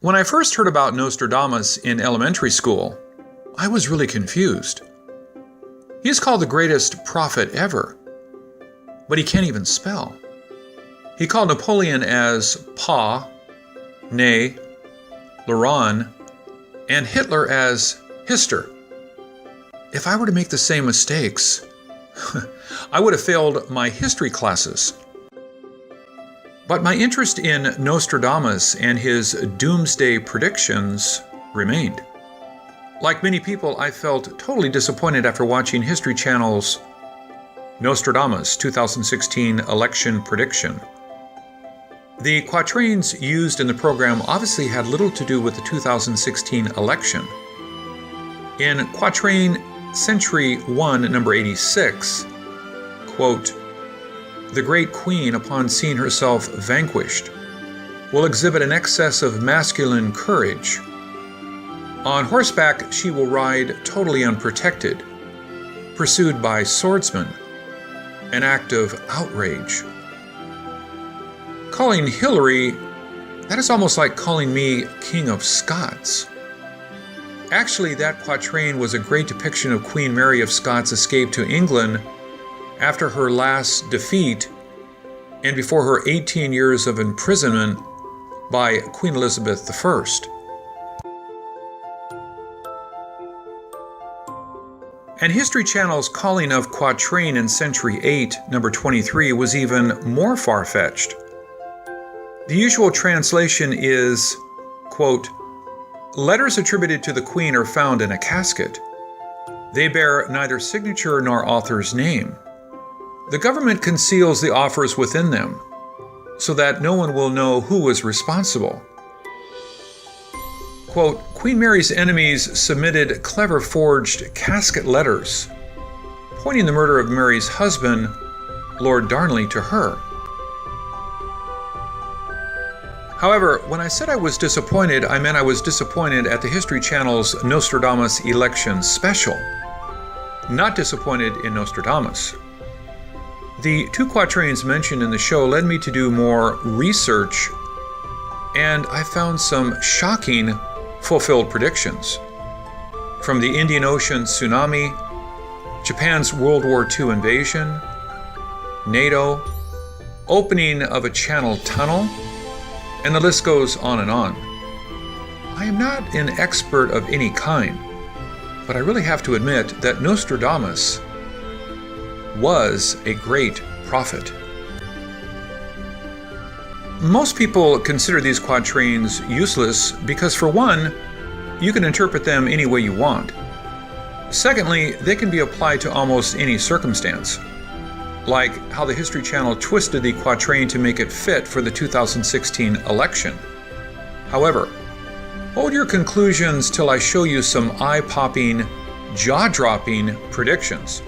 When I first heard about Nostradamus in elementary school, I was really confused. He is called the greatest prophet ever, but he can't even spell. He called Napoleon as Pa, Nay, Laron, and Hitler as Hister. If I were to make the same mistakes, I would have failed my history classes. But my interest in Nostradamus and his doomsday predictions remained. Like many people, I felt totally disappointed after watching History Channel's Nostradamus 2016 election prediction. The quatrains used in the program obviously had little to do with the 2016 election. In quatrain Century 1, number 86, quote, "The great queen, upon seeing herself vanquished, will exhibit an excess of masculine courage. On horseback, she will ride totally unprotected, pursued by swordsmen, an act of outrage." Calling Hillary, that is almost like calling me King of Scots. Actually, that quatrain was a great depiction of Queen Mary of Scots' escape to England after her last defeat and before her 18 years of imprisonment by Queen Elizabeth I. And History Channel's calling of quatrain in Century 8, number 23, was even more far-fetched. The usual translation is, quote, "Letters attributed to the Queen are found in a casket. They bear neither signature nor author's name. The government conceals the offers within them, so that no one will know who was responsible." Quote, "Queen Mary's enemies submitted clever forged casket letters, pointing the murder of Mary's husband, Lord Darnley, to her." However, when I said I was disappointed, I meant I was disappointed at the History Channel's Nostradamus election special, not disappointed in Nostradamus. The two quatrains mentioned in the show led me to do more research, and I found some shocking fulfilled predictions. From the Indian Ocean Tsunami, Japan's World War II invasion, NATO, opening of a channel tunnel, and the list goes on and on. I am not an expert of any kind, but I really have to admit that Nostradamus was a great prophet. Most people consider these quatrains useless because, for one, you can interpret them any way you want. Secondly, they can be applied to almost any circumstance, like how the History Channel twisted the quatrain to make it fit for the 2016 election. However, hold your conclusions till I show you some eye-popping, jaw-dropping predictions.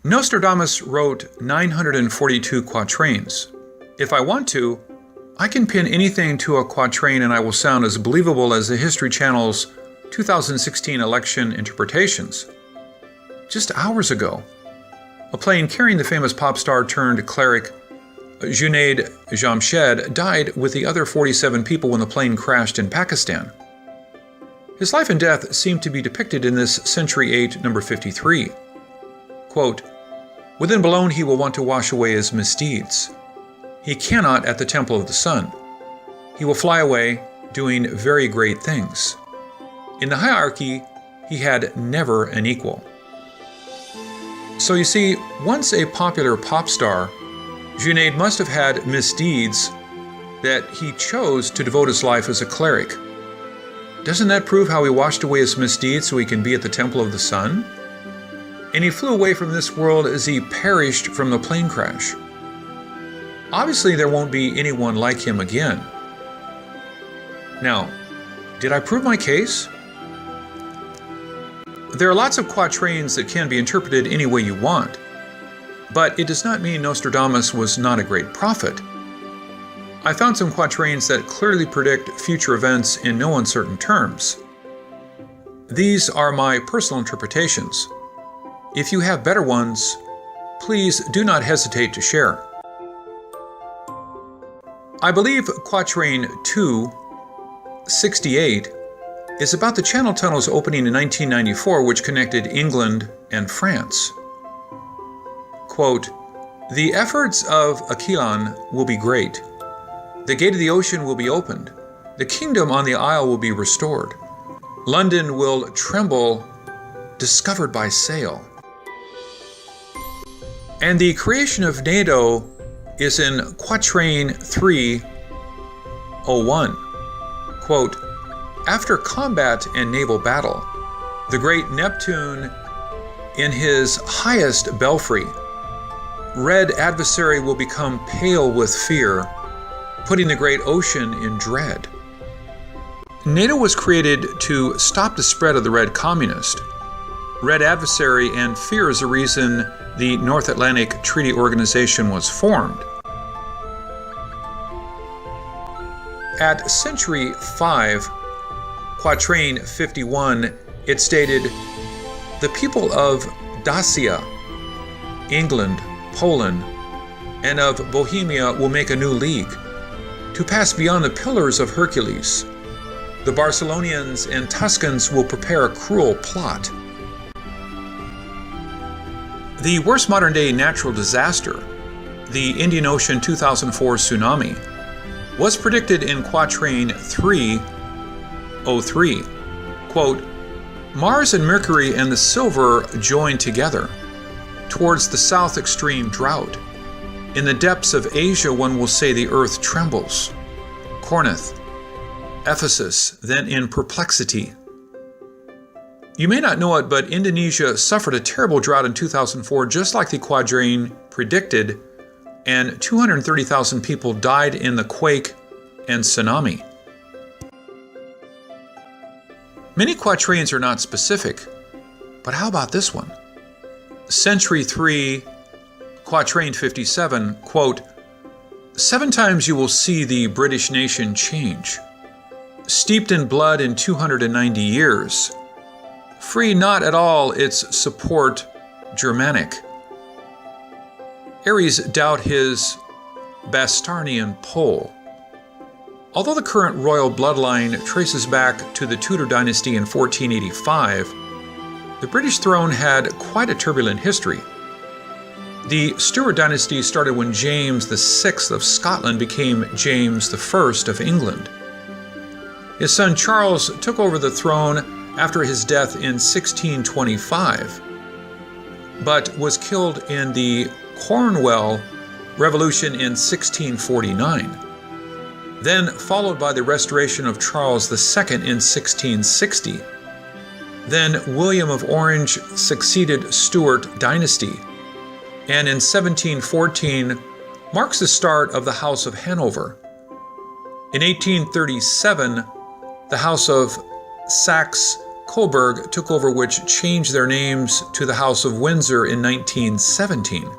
Nostradamus wrote 942 quatrains. If I want to, I can pin anything to a quatrain and I will sound as believable as the History Channel's 2016 election interpretations. Just hours ago, a plane carrying the famous pop star turned cleric Junaid Jamshed died with the other 47 people when the plane crashed in Pakistan. His life and death seem to be depicted in this Century 8, number 53. Quote, "Within Boulogne he will want to wash away his misdeeds. He cannot at the temple of the sun. He will fly away, doing very great things. In the hierarchy, he had never an equal." So you see, once a popular pop star, Junaid must have had misdeeds that he chose to devote his life as a cleric. Doesn't that prove how he washed away his misdeeds so he can be at the temple of the sun? And he flew away from this world as he perished from the plane crash. Obviously, there won't be anyone like him again. Now, did I prove my case? There are lots of quatrains that can be interpreted any way you want, but it does not mean Nostradamus was not a great prophet. I found some quatrains that clearly predict future events in no uncertain terms. These are my personal interpretations. If you have better ones, please do not hesitate to share. I believe Quatrain 268 is about the Channel Tunnels opening in 1994, which connected England and France. Quote, "The efforts of Aquilon will be great. The gate of the ocean will be opened. The kingdom on the isle will be restored. London will tremble, discovered by sail." And the creation of NATO is in Quatrain 301. Quote, "After combat and naval battle, the great Neptune in his highest belfry, red adversary will become pale with fear, putting the great ocean in dread." NATO was created to stop the spread of the red communist. Red adversary and fear is the reason the North Atlantic Treaty Organization was formed. At century 5, Quatrain 51, it stated, "The people of Dacia, England, Poland, and of Bohemia will make a new league, to pass beyond the pillars of Hercules. The Barcelonians and Tuscans will prepare a cruel plot." The worst modern-day natural disaster, the Indian Ocean 2004 tsunami, was predicted in Quatrain 303. Quote, "Mars and Mercury and the silver join together. Towards the south extreme drought. In the depths of Asia one will say the earth trembles. Corinth, Ephesus, then in perplexity." You may not know it, but Indonesia suffered a terrible drought in 2004, just like the Quatrain predicted, and 230,000 people died in the quake and tsunami. Many quatrains are not specific, but how about this one? Century 3, Quatrain 57, quote, "7 times you will see the British nation change, steeped in blood in 290 years, free not at all its support Germanic. Aries doubt his Bastarnian pole. Although the current royal bloodline traces back to the Tudor dynasty in 1485, the British throne had quite a turbulent history. The Stuart dynasty started when James VI of Scotland became James I of England. His son Charles took over the throne after his death in 1625, but was killed in the Cornwall Revolution in 1649, then followed by the restoration of Charles II in 1660. Then William of Orange succeeded Stuart dynasty, and in 1714 marks the start of the House of Hanover. In 1837, the House of Saxe-Coburg took over, which changed their names to the House of Windsor in 1917.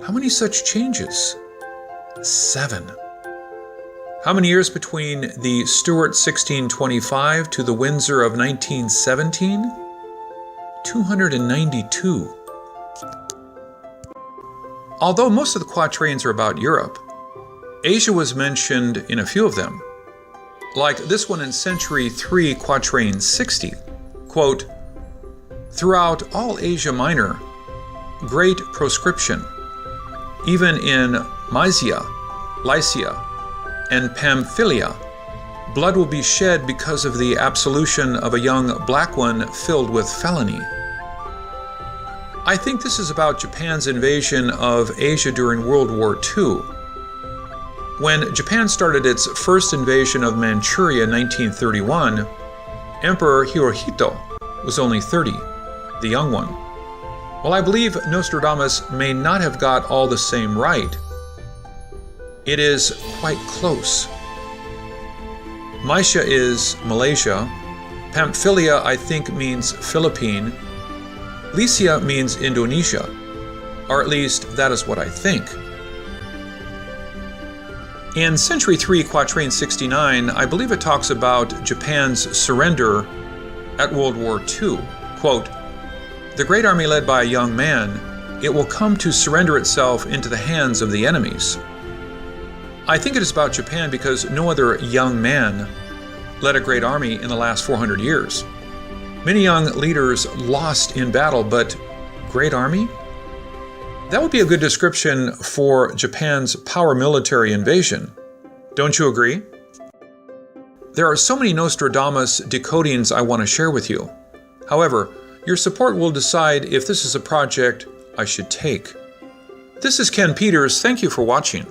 How many such changes? 7. How many years between the Stuart 1625 to the Windsor of 1917? 292. Although most of the quatrains are about Europe, Asia was mentioned in a few of them, like this one in Century 3, Quatrain 60. Quote, "Throughout all Asia Minor, great proscription, even in Mysia, Lycia, and Pamphylia, blood will be shed because of the absolution of a young black one filled with felony." I think this is about Japan's invasion of Asia during World War II. When Japan started its first invasion of Manchuria in 1931, Emperor Hirohito was only 30, the young one. While I believe Nostradamus may not have got all the same right, it is quite close. Mysia is Malaysia. Pamphylia, I think, means Philippine. Lycia means Indonesia, or at least that is what I think. In Century 3, Quatrain 69, I believe it talks about Japan's surrender at World War II. Quote, "The great army led by a young man, it will come to surrender itself into the hands of the enemies." I think it is about Japan because no other young man led a great army in the last 400 years. Many young leaders lost in battle, but great army? That would be a good description for Japan's power military invasion. Don't you agree? There are so many Nostradamus decodings I want to share with you. However, your support will decide if this is a project I should take. This is Ken Peters. Thank you for watching.